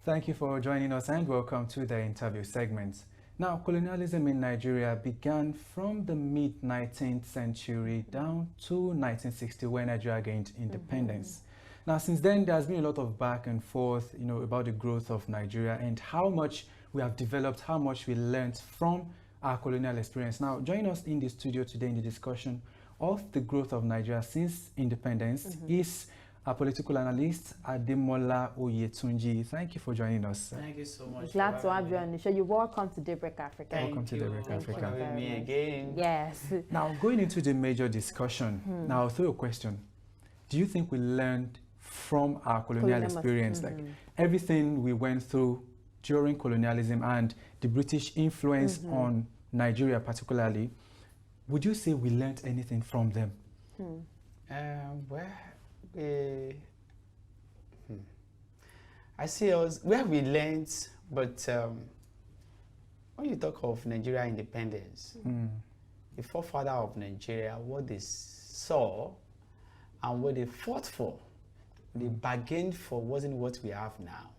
Thank you for joining us and welcome to the interview segment. Now, colonialism in Nigeria began from the mid-19th century down to 1960 when Nigeria gained independence. Now, since then, there has been a lot of back and forth, about the growth of Nigeria and how much we have developed, how much we learned from our colonial experience. Now, joining us in the studio today in the discussion of the growth of Nigeria since independence is our political analyst, Ademola Oyetunji. Thank you for joining us. Thank you so much. Glad to have you on the show. You're welcome to Daybreak Africa. Welcome to Daybreak Africa. Thank you for having me again. Yes. Now, going into the major discussion, now I'll throw a question. Do you think we learned from our colonial experience, like everything we went through during colonialism and the British influence on Nigeria particularly, would you say we learned anything from them? I see us where we learned, but when you talk of Nigeria independence, the forefather of Nigeria, what they saw and what they fought for, they bargained for wasn't what we have now.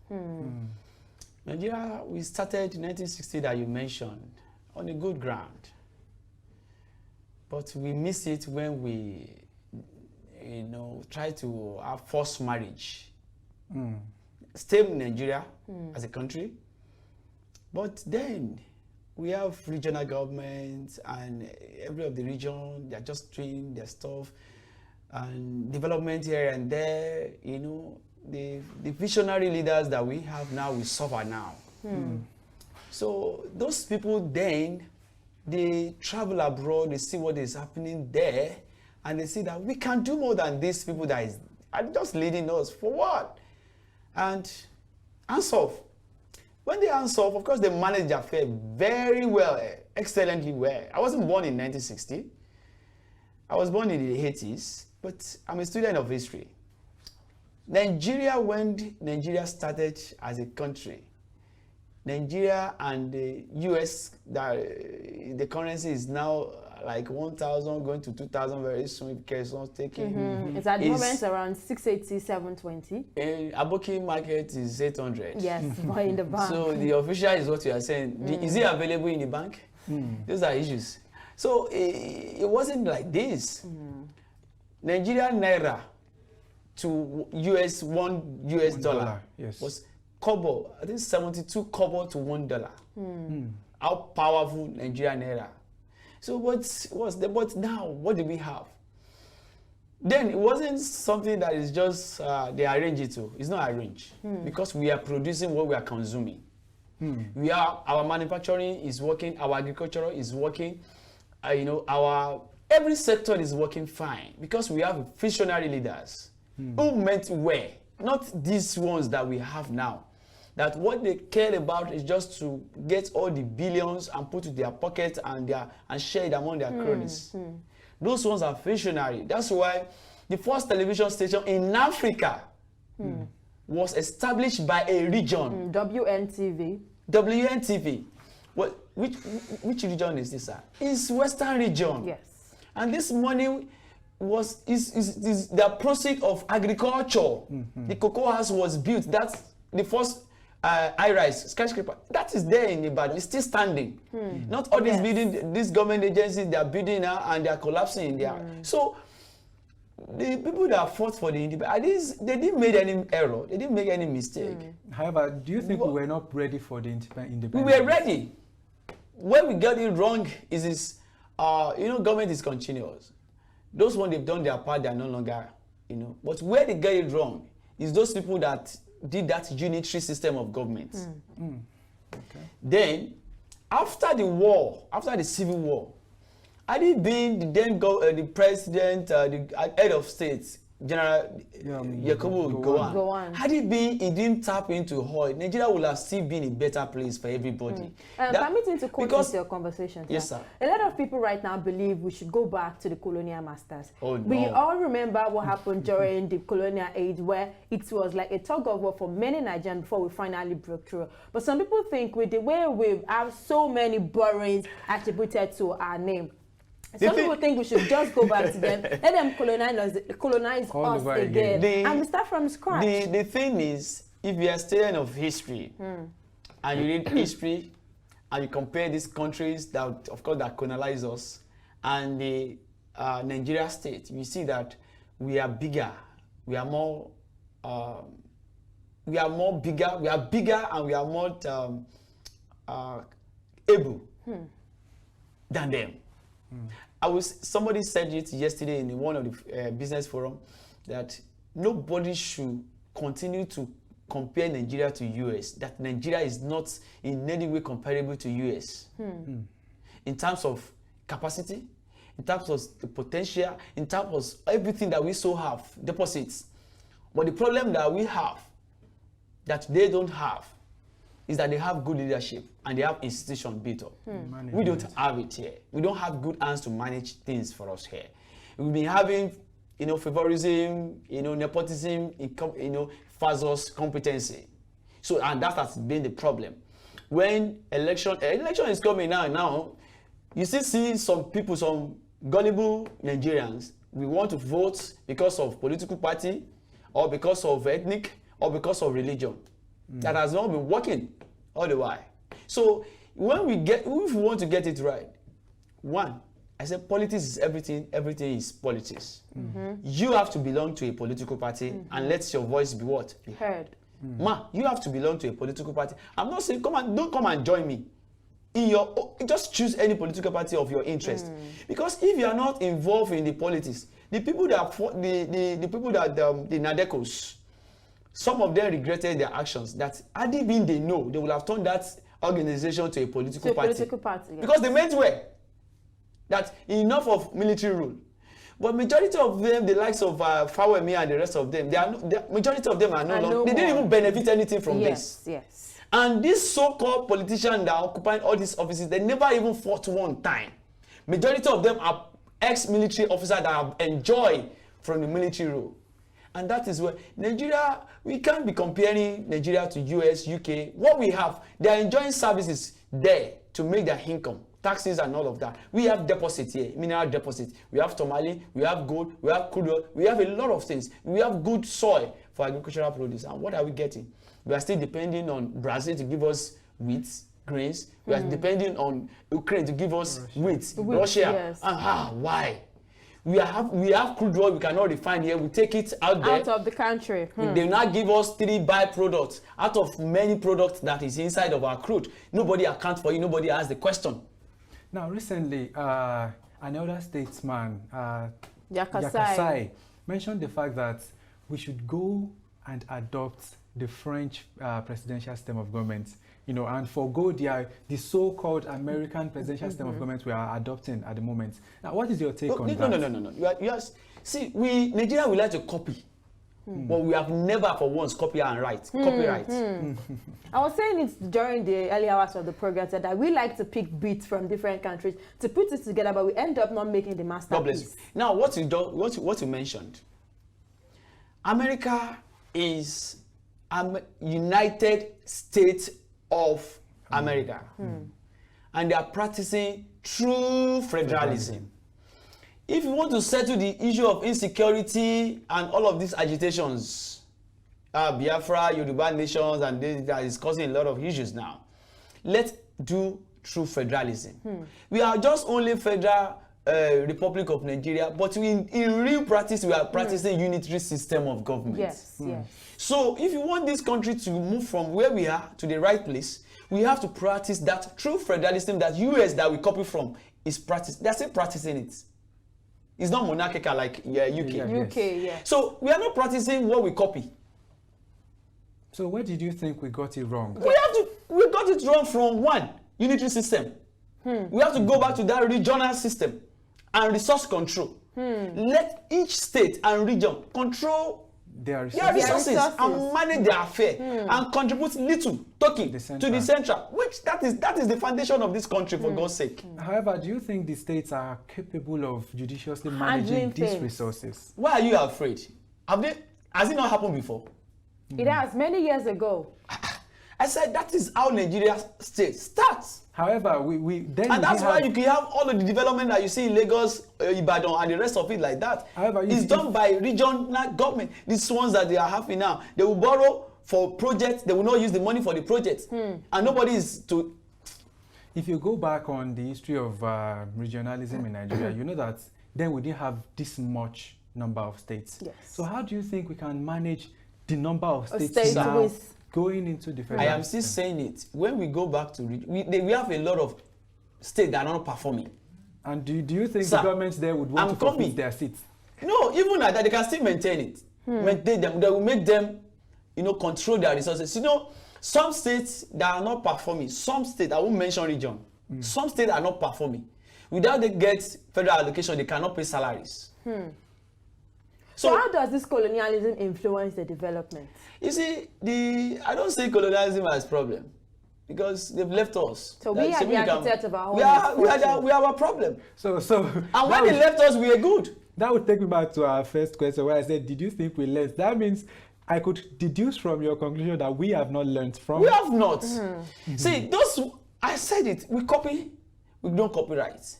Nigeria, we started in 1960 that you mentioned on a good ground, but we miss it when we try to have forced marriage. Stay in Nigeria as a country, but then we have regional governments and every of the region, they're just doing their stuff and development here and there. The visionary leaders that we have now, we suffer now. So those people then, they travel abroad, they see what is happening there, and they see that we can do more than these people that are just leading us. For what? And hands off. When they hands off, of course, they manage their affair very well, excellently well. I wasn't born in 1960. I was born in the 80s, but I'm a student of history. Nigeria, when Nigeria started as a country, Nigeria and the US, the currency is now like 1,000 going to 2,000 very soon if care is not taken. It's at the moment around 680, 720. Aboki market is 800. Yes, but in the bank. So the official is what you are saying. Is it available in the bank? Those are issues. So it wasn't like this. Nigerian naira to $1 US yes, was kobo, I think 72 kobo to $1. How powerful Nigerian naira. So but now what do we have? Then it wasn't something that is just they arrange it to. It's not arranged because we are producing what we are consuming. Our manufacturing is working, our agriculture is working, our every sector is working fine because we have visionary leaders who meant well, not these ones that we have now. That what they cared about is just to get all the billions and put to their pockets and share it among their cronies. Those ones are visionary. That's why the first television station in Africa was established by a region. WNTV. WNTV. Which region is this, sir? It's Western region. Yes. And this money is the proceeds of agriculture. The cocoa house was built. That's the first high-rise skyscraper. That is there in Bada. It's still standing. Not all these building, these government agencies, they are building now and they are collapsing in there. So the people that fought for the independence, they didn't make any error. They didn't make any mistake. However, do you think we were not ready for the independence? We were ready. Where we got it wrong is government is continuous. Those ones, they've done their part, they are no longer, But where they get it wrong is those people that did that unitary system of government. Okay. Then, after the war, after the civil war, had it been the president, the head of state, General Yakubu Gowon, had it been he didn't tap into oil, Nigeria would have still been a better place for everybody. Permit me to quote into your conversation. Yes, sir. A lot of people right now believe we should go back to the colonial masters. Oh, no. We all remember what happened during the colonial age, where it was like a tug of war for many Nigerians before we finally broke through. But some people think with the way we have so many borrowings attributed to our name, some people think we should just go back to them, let them colonize us again, and we start from scratch. The thing is, if you're a student of history and you read history and you compare these countries that, of course, that colonize us and the Nigeria state, you see that we are bigger, we are more bigger, and we are more able than them. Somebody said it yesterday in one of the business forum that nobody should continue to compare Nigeria to US, that Nigeria is not in any way comparable to US in terms of capacity, in terms of the potential, in terms of everything that we so have, deposits. But the problem that we have, that they don't have, is that they have good leadership and they have institutions built up. We don't have it here. We don't have good hands to manage things for us here. We've been having, favorism, nepotism, versus competency. So, and that has been the problem. When election is coming now, you still see some people, some gullible Nigerians, we want to vote because of political party, or because of ethnic, or because of religion. That has not been working all the while. So if we want to get it right, one, I said politics is everything is politics. You have to belong to a political party and let your voice be what? Be heard. You have to belong to a political party. I'm not saying don't come and join me. Just choose any political party of your interest. Because if you are not involved in the politics, the people that the Nadekos, some of them regretted their actions. That had it been they know, they would have turned that organization to a political party. Yes. Because they meant well that enough of military rule. But majority of them, the likes of Fawemi and the rest of them, the majority of them are no longer. They didn't even benefit anything from this. Yes. And these so-called politicians that are occupying all these offices, they never even fought one time. Majority of them are ex-military officers that have enjoyed from the military rule. And that is where Nigeria, we can't be comparing Nigeria to US, UK. What we have, they are enjoying services there to make their income, taxes and all of that. We have deposits here, mineral deposits. We have tamale, we have gold, we have crude oil, we have a lot of things. We have good soil for agricultural produce. And what are we getting? We are still depending on Brazil to give us wheat, grains. We are depending on Ukraine to give us wheat, Russia. Yes. And why? We have crude oil we cannot refine here. We take it out there. Out of the country. They now give us 3 byproducts out of many products that is inside of our crude. Nobody accounts for it. Nobody asks the question. Now, recently, another statesman, Yakasai, mentioned the fact that we should go and adopt the French presidential system of government, and forgo the so-called American presidential system of government we are adopting at the moment. Now, what is your take on that? No. See, Nigeria, we like to copy, but we have never for once copy and write. Copyright. I was saying it during the early hours of the program that we like to pick bits from different countries to put it together, but we end up not making the masterpiece. God bless you. Now, what you mentioned, America is United States of America, and they are practicing true federalism. If you want to settle the issue of insecurity and all of these agitations, Biafra, Yoruba nations, and that is causing a lot of issues now, let's do true federalism. We are just only federal Republic of Nigeria, but in real practice, we are practicing unitary system of government. Yes. So if you want this country to move from where we are to the right place, we have to practice that true federalism that US that we copy from is practiced. They're still practicing it. It's not monarchical like UK. UK, yeah. So we are not practicing what we copy. So where did you think we got it wrong? We got it wrong from one, unitary system. We have to go back to that regional system and resource control. Let each state and region control their resources and manage their affair and contribute little to the central, which that is the foundation of this country, for God's sake. However, do you think the states are capable of judiciously managing these resources? Why are you afraid? Has it not happened before? It has, many years ago. I said that is how Nigeria state starts. However, that's why you can have all of the development that you see in Lagos, Ibadan, and the rest of it like that. However, it's done by regional government. These ones that they are having now, they will borrow for projects, they will not use the money for the project. And nobody is to... If you go back on the history of regionalism in Nigeria, you know that then we didn't have this much number of states. Yes. So how do you think we can manage the number of states now going into the federal I am still saying it. When we go back to... we have a lot of states that are not performing. And do you think the governments there would want to forfeit their seats? No, even like that, they can still maintain it. Maintain them. They will make them, control their resources. Some states that are not performing, some states, I won't mention region, some states are not performing. Without they get federal allocation, they cannot pay salaries. So how does this colonialism influence the development? You see, I don't see colonialism as a problem because they've left us. So we are the architects of our own. We have a problem. And when they left us, we are good. That would take me back to our first question where I said, did you think we learned? That means I could deduce from your conclusion that we have not learned from. We have not. See, I said it, we copy, we don't copyright.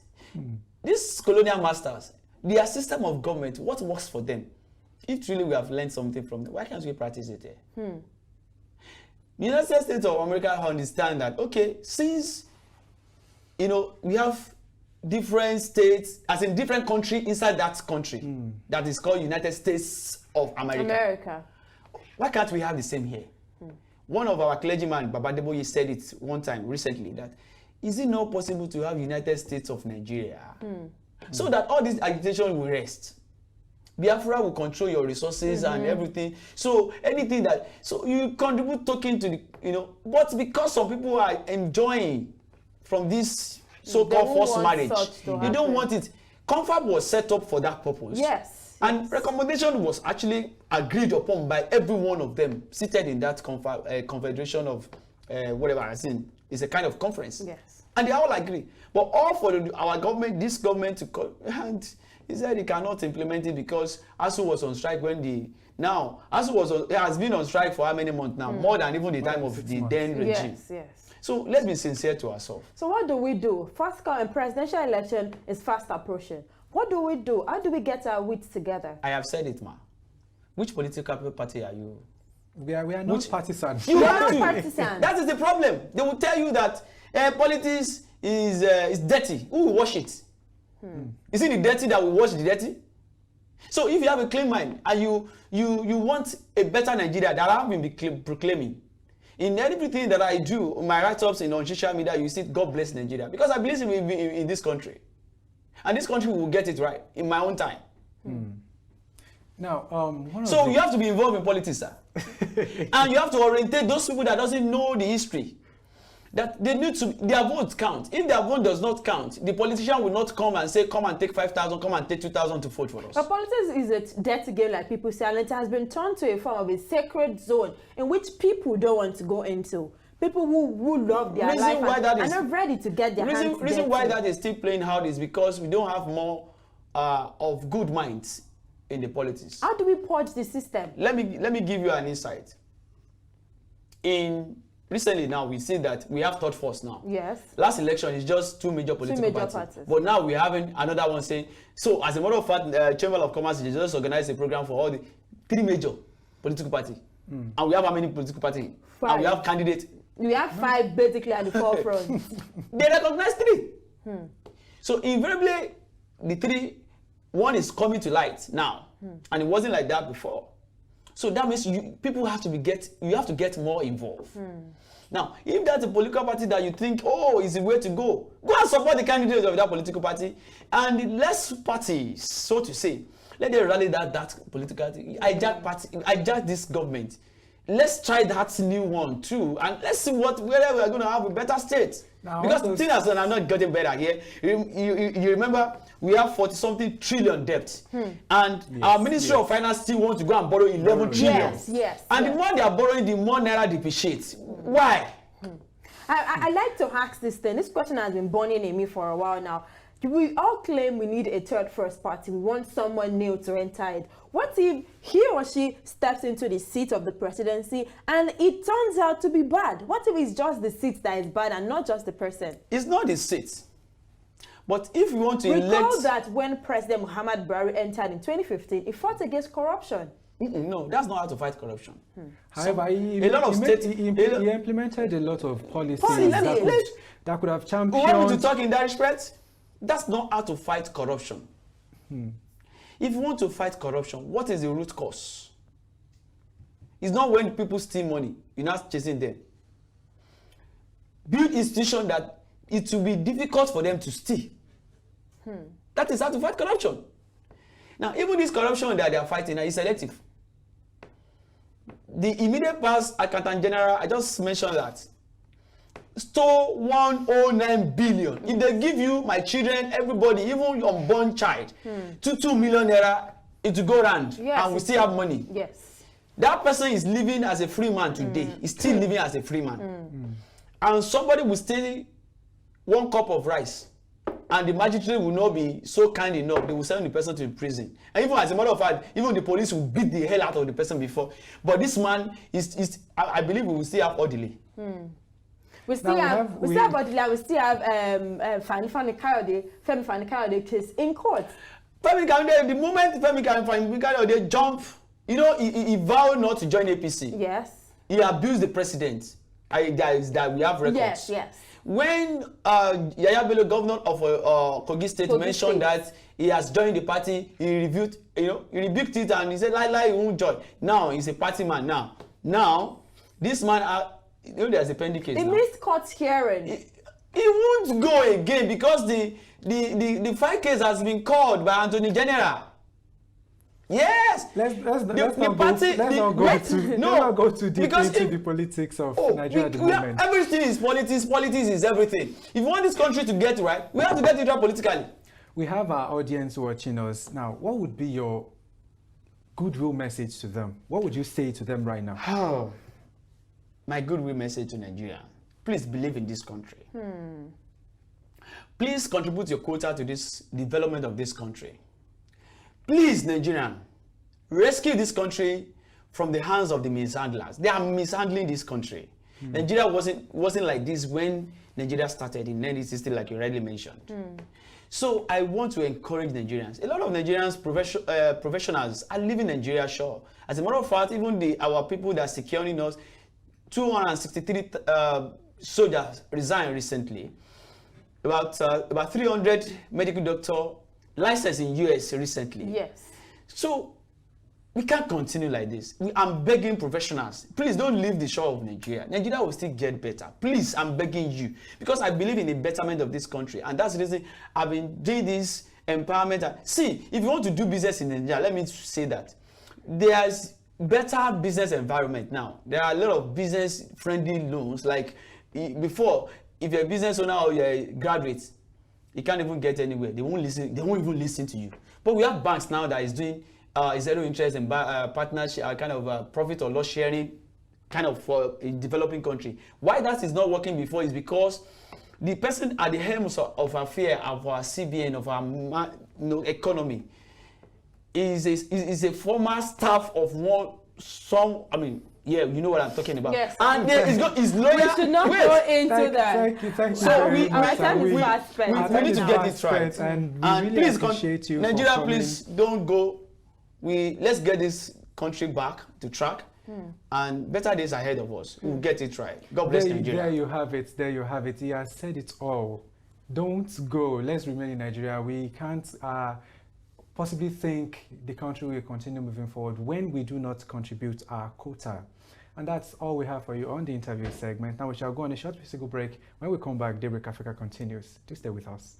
These colonial masters, their system of government, what works for them? If really we have learned something from them, why can't we practice it here? The United States of America understand that, okay, since, we have different states, as in different country inside that country, that is called United States of America. Why can't we have the same here? One of our clergymen, Bada, said it one time recently that, is it not possible to have United States of Nigeria? So that all this agitation will rest. Biafra will control your resources and everything. So anything so you contribute token to the, but because some people are enjoying from this so-called forced marriage, you don't want it. CONFAB was set up for that purpose. Yes. And recommendation was actually agreed upon by every one of them seated in that confederation of whatever I seen. It's a kind of conference. Yes. And they all agree. But all for our government, this government to call, and he said he cannot implement it because ASU was on strike when ASU has been on strike for how many months now? More than even the time of the then regime. Yes. So let's be sincere to ourselves. So what do we do? Presidential election is fast approaching. What do we do? How do we get our wits together? I have said it, ma. Which political party are you? We are not partisan. You are not partisan. That is the problem. They will tell you that politics is dirty. Who will wash it? Is it the dirty that will wash the dirty? So if you have a clean mind and you want a better Nigeria that I have been proclaiming, in everything that I do, my write-ups on social media, you see, God bless Nigeria. Because I believe in this country. And this country will get it right in my own time. Now, so you have to be involved in politics, sir. And you have to orientate those people that doesn't know the history. That they need to, their votes count. If their vote does not count, the politician will not come and say, come and take 5,000, come and take 2,000 to vote for us. But politics is a dirty game, like people say, and it has been turned to a form of a sacred zone in which people don't want to go into. People who love their life and are ready to get their hands dirty. Reason why that is still playing out is because we don't have more of good minds in the politics. How do we purge the system? Let me give you an insight. Recently now, we see that we have third force now. Yes. Last election is just two major political parties. But now we're having another one saying, so as a matter of fact, Chamber of Commerce just organized a program for all the three major political parties. And we have how many political parties? 5. And we have candidates. We have 5 basically at the forefront. They recognize 3. So invariably, the 3, one is coming to light now. And it wasn't like that before. So that means people have to get more involved. Now, if that's a political party that you think, oh, is the way to go and support the candidates of that political party. And the less parties, so to say, let them rally that political party, hijack this government. Let's try that new one too, and let's see whether we are going to have a better state. Now, because the thing are not getting better here. You remember we have 40-something trillion debt, and our Ministry of Finance still wants to go and borrow 11 trillion. Yes. And the more they are borrowing, the more naira depreciates. Why? I like to ask this thing. This question has been burning in me for a while now. We all claim we need a third first party. We want someone new to enter it. What if he or she steps into the seat of the presidency and it turns out to be bad? What if it's just the seat that is bad and not just the person? It's not the seat. But if you want to elect... Recall that when President Muhammad Buhari entered in 2015, he fought against corruption. No, that's not how to fight corruption. However, he implemented a lot of policies that could have championed. You want me to talk in that respect? That's not how to fight corruption. If you want to fight corruption, what is the root cause? It's not when people steal money, you're not chasing them. Build institutions that it will be difficult for them to steal. That is how to fight corruption. Now, even this corruption that they are fighting is selective. The immediate past Accountant General, I just mentioned that, stole 109 billion. If they give you, my children, everybody, even your unborn child, 2 million naira, it will go round, and we still have money. Yes. That person is living as a free man today. He's still living as a free man. And somebody will steal 1 cup of rice, and the magistrate will not be so kind enough, they will send the person to prison. And even as a matter of fact, even the police will beat the hell out of the person before. But this man I believe we will still have orderly. We still have orderly. We still have Femi Kayode case in court. Femi Kayode, the moment Femi Kayode jump, you know, he vowed not to join APC. Yes. He abused the president. That we have records. Yes, yes. When Yaya Bello, governor of Kogi State, mentioned that he has joined the party, he rebuked it, and he said, he won't join. Now he's a party man. Now this man, there's a pending case. He missed court hearing. He won't go again because the file case has been called by Attorney General. Yes. Let's not go too deep into the politics of Nigeria at the moment. Everything is politics. Politics is everything. If you want this country to get right, we have to get it right politically. We have our audience watching us now. What would be your goodwill message to them? What would you say to them right now? Oh, my goodwill message to Nigeria: please believe in this country. Please contribute your quota to this development of this country. Please, Nigerian, rescue this country from the hands of the mishandlers. They are mishandling this country. Nigeria wasn't like this when Nigeria started in 1960, like you already mentioned. So I want to encourage Nigerians. A lot of Nigerians, professionals, are leaving Nigeria shore. As a matter of fact, even our people that are securing us, 263 soldiers resigned recently. About 300 medical doctors licensed in US recently. Yes. So we can't continue like this. I'm begging professionals, please don't leave the shore of Nigeria. Nigeria will still get better. Please, I'm begging you, because I believe in the betterment of this country, and that's the reason I've been doing this empowerment. See, if you want to do business in Nigeria, let me say that there's better business environment now. There are a lot of business-friendly loans. Like before, if you're a business owner or you're a graduate, you can't even get anywhere. They won't listen. They won't even listen to you. But we have banks now that is doing zero interest and partnership, kind of profit or loss sharing, kind of for a developing country. Why that is not working before is because the person at the helm of our affair, of our CBN, of our economy, is a former staff of yeah, you know what I'm talking about. Yes. And his lawyer. We should not go into that. Thank you. So we need to get it right. And we really appreciate you. Nigeria, please don't go. Let's get this country back to track. And better days ahead of us. We'll get it right. God bless Nigeria. There you have it. There you have it. He has said it all. Don't go. Let's remain in Nigeria. We can't possibly think the country will continue moving forward when we do not contribute our quota. And that's all we have for you on the interview segment. Now we shall go on a short musical break. When we come back, Daybreak Africa continues. Do stay with us.